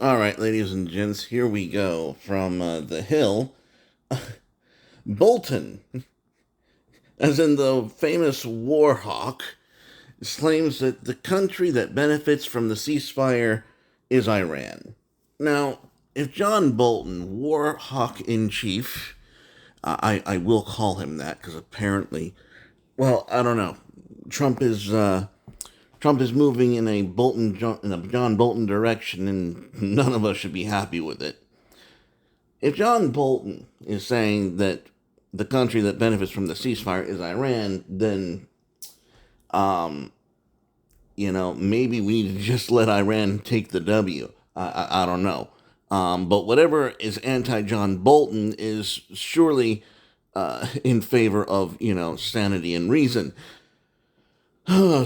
All right, ladies and gents, here we go from the Hill. Bolton, as in the famous war hawk, claims that the country that benefits from the ceasefire is Iran. Now, if John Bolton, war hawk in chief, I will call him that because apparently, well, I don't know. Trump is Trump is moving in a John Bolton direction, and none of us should be happy with it. If John Bolton is saying that the country that benefits from the ceasefire is Iran, then, um, maybe we need to just let Iran take the W. I don't know. But whatever is anti John Bolton is surely in favor of, sanity and reason.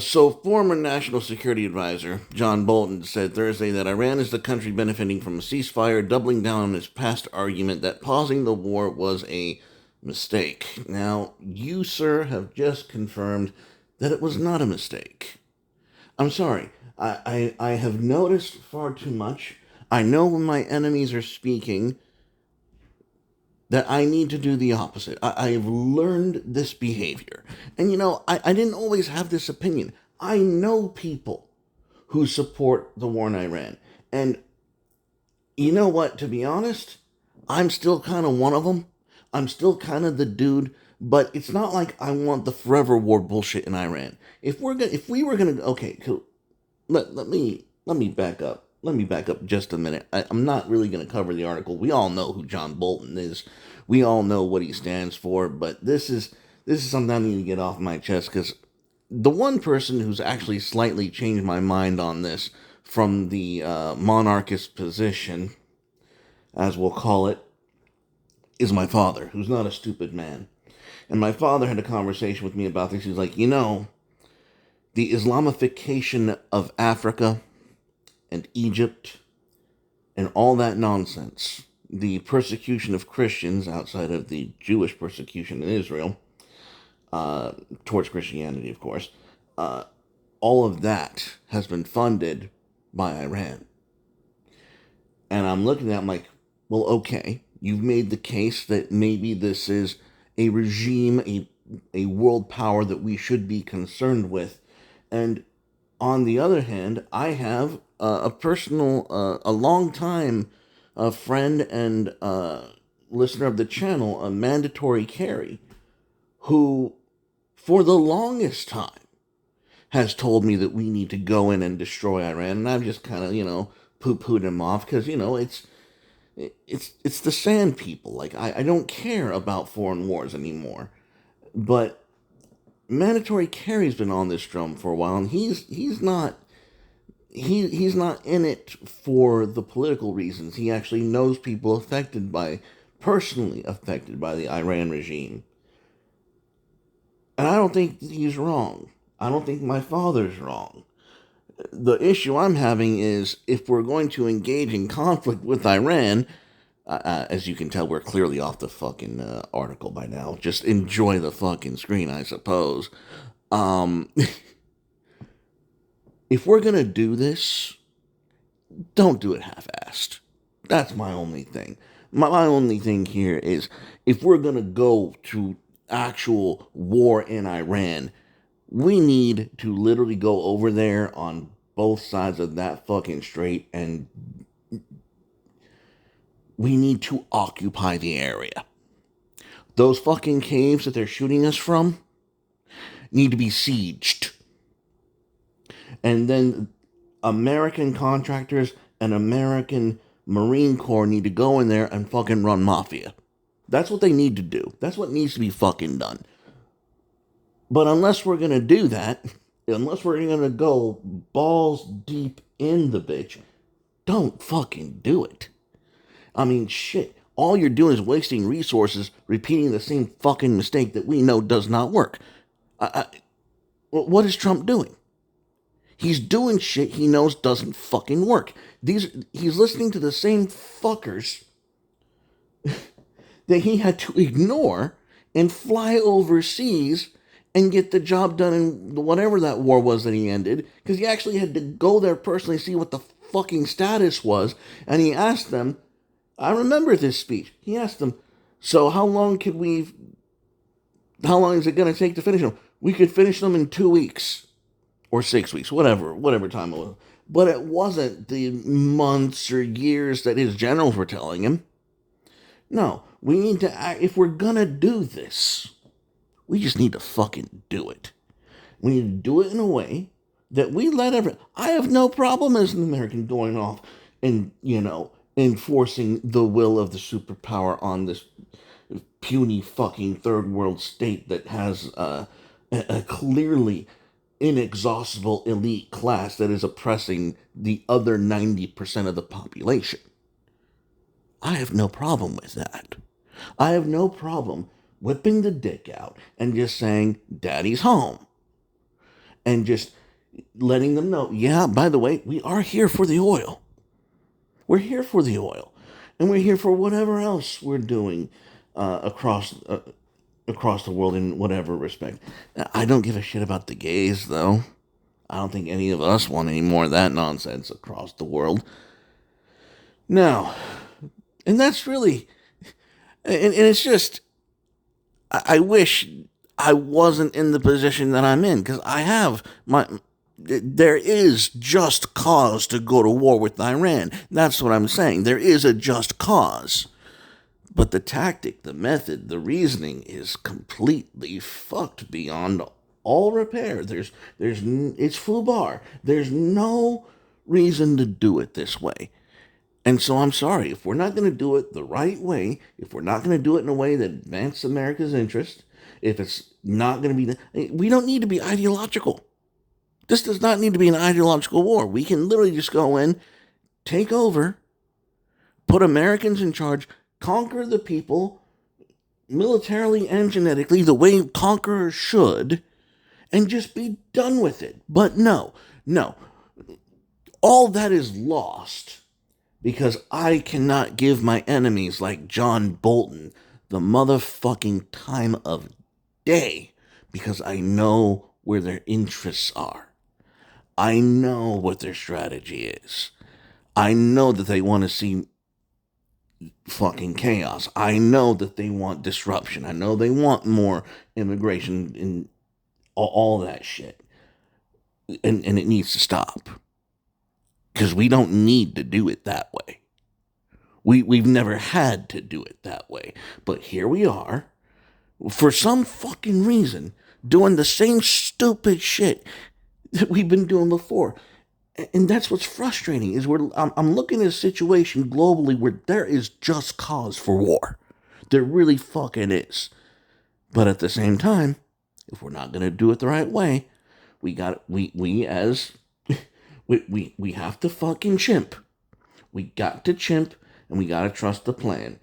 So, former National Security Advisor John Bolton said Thursday that Iran is the country benefiting from a ceasefire, doubling down on his past argument that pausing the war was a mistake. Now, you, sir, have just confirmed that it was not a mistake. I'm sorry. I have noticed far too much. I know when my enemies are speaking that I need to do the opposite. I've learned this behavior. And I didn't always have this opinion. I know people who support the war in Iran. And you know what, to be honest, I'm still kind of one of them. I'm still kind of the dude, but it's not like I want the forever war bullshit in Iran. If we were gonna, okay, cool. Let me back up. Let me back up just a minute. I'm not really going to cover the article. We all know who John Bolton is. We all know what he stands for. But this is something I need to get off my chest because the one person who's actually slightly changed my mind on this from the monarchist position, as we'll call it, is my father, who's not a stupid man. And my father had a conversation with me about this. He's like, the Islamification of Africa and Egypt and all that nonsense, the persecution of Christians outside of the Jewish persecution in Israel, towards Christianity, of course, uh, all of that has been funded by Iran. And I'm looking at it, I'm like, well, okay, you've made the case that maybe this is a regime, a world power that we should be concerned with. And on the other hand, I have a personal, a long time friend and listener of the channel, a mandatory carry, who for the longest time has told me that we need to go in and destroy Iran, and I've just kind of, poo-pooed him off because it's the sand people. Like I don't care about foreign wars anymore, but mandatory carry's been on this drum for a while, and he's not in it for the political reasons. He actually knows people personally affected by the Iran regime. And I don't think he's wrong. I don't think my father's wrong. The issue I'm having is if we're going to engage in conflict with Iran, as you can tell, we're clearly off the fucking article by now. Just enjoy the fucking screen, I suppose. Um, if we're gonna do this, don't do it half-assed. That's my only thing. My only thing here is if we're gonna go to actual war in Iran, we need to literally go over there on both sides of that fucking strait, and we need to occupy the area. Those fucking caves that they're shooting us from need to be sieged. And then American contractors and American Marine Corps need to go in there and fucking run mafia. That's what they need to do. That's what needs to be fucking done. But unless we're gonna do that, unless we're gonna go balls deep in the bitch, don't fucking do it. I mean, shit. All you're doing is wasting resources repeating the same fucking mistake that we know does not work. What is Trump doing? He's doing shit he knows doesn't fucking work. He's listening to the same fuckers that he had to ignore and fly overseas and get the job done in whatever that war was that he ended, because he actually had to go there personally see what the fucking status was, and he asked them, I remember this speech. He asked them, so how long is it going to take to finish them? We could finish them in 2 weeks or 6 weeks, whatever time it was. But it wasn't the months or years that his generals were telling him. No, we need to act. If we're going to do this, we just need to fucking do it. We need to do it in a way that we let I have no problem as an American going off and, enforcing the will of the superpower on this puny fucking third world state that has a clearly inexhaustible elite class that is oppressing the other 90% of the population. I have no problem with that. I have no problem whipping the dick out and just saying, Daddy's home. And just letting them know, yeah, by the way, we are here for the oil. We're here for the oil. And we're here for whatever else we're doing across the world in whatever respect. I don't give a shit about the gays, though. I don't think any of us want any more of that nonsense across the world. No. And that's really... And it's just... I wish I wasn't in the position that I'm in, because there is just cause to go to war with Iran. That's what I'm saying. There is a just cause. But the tactic, the method, the reasoning is completely fucked beyond all repair. It's foobar. There's no reason to do it this way. And so I'm sorry, if we're not going to do it the right way, if we're not going to do it in a way that advances America's interest, if it's not going to be... We don't need to be ideological. This does not need to be an ideological war. We can literally just go in, take over, put Americans in charge, conquer the people militarily and genetically the way conquerors should, and just be done with it. But no. All that is lost because I cannot give my enemies like John Bolton the motherfucking time of day because I know where their interests are. I know what their strategy is. I know that they want to see fucking chaos. I know that they want disruption. I know they want more immigration and all that shit. And it needs to stop. Because we don't need to do it that way. We've never had to do it that way. But here we are, for some fucking reason, doing the same stupid shit that we've been doing before. And that's what's frustrating, is I'm looking at a situation globally where there is just cause for war. There really fucking is. But at the same time, if we're not going to do it the right way, we have to fucking chimp. We got to chimp, and we got to trust the plan.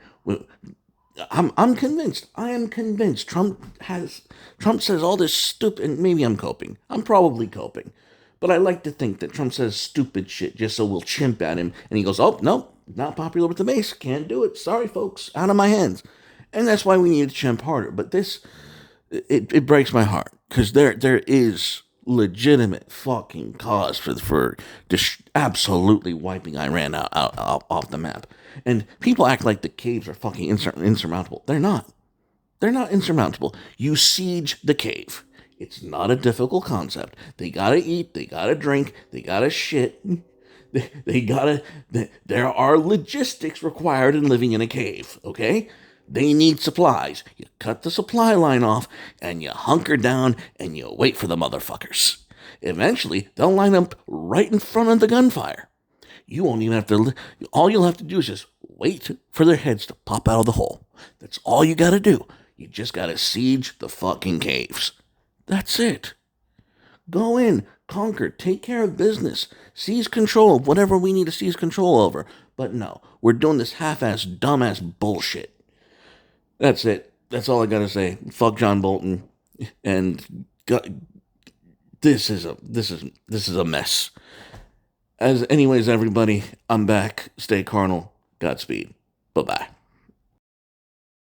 I'm convinced. I am convinced. Trump says all this stupid, and maybe I'm coping. I'm probably coping. But I like to think that Trump says stupid shit just so we'll chimp at him. And he goes, oh, no, not popular with the base. Can't do it. Sorry, folks. Out of my hands. And that's why we need to chimp harder. But this, it breaks my heart. Because there is legitimate fucking cause for just absolutely wiping Iran out off the map. And people act like the caves are fucking insurmountable. They're not. They're not insurmountable. You siege the cave. It's not a difficult concept. They gotta eat, they gotta drink, they gotta shit. There are logistics required in living in a cave, okay? They need supplies. You cut the supply line off, and you hunker down, and you wait for the motherfuckers. Eventually, they'll line up right in front of the gunfire. You won't even have to... All you'll have to do is just wait for their heads to pop out of the hole. That's all you gotta do. You just gotta siege the fucking caves. That's it. Go in, conquer, take care of business, seize control of whatever we need to seize control over. But no, we're doing this half-ass, dumbass bullshit. That's it. That's all I gotta say. Fuck John Bolton. And this is a mess. Anyways, everybody, I'm back. Stay carnal. Godspeed. Bye-bye.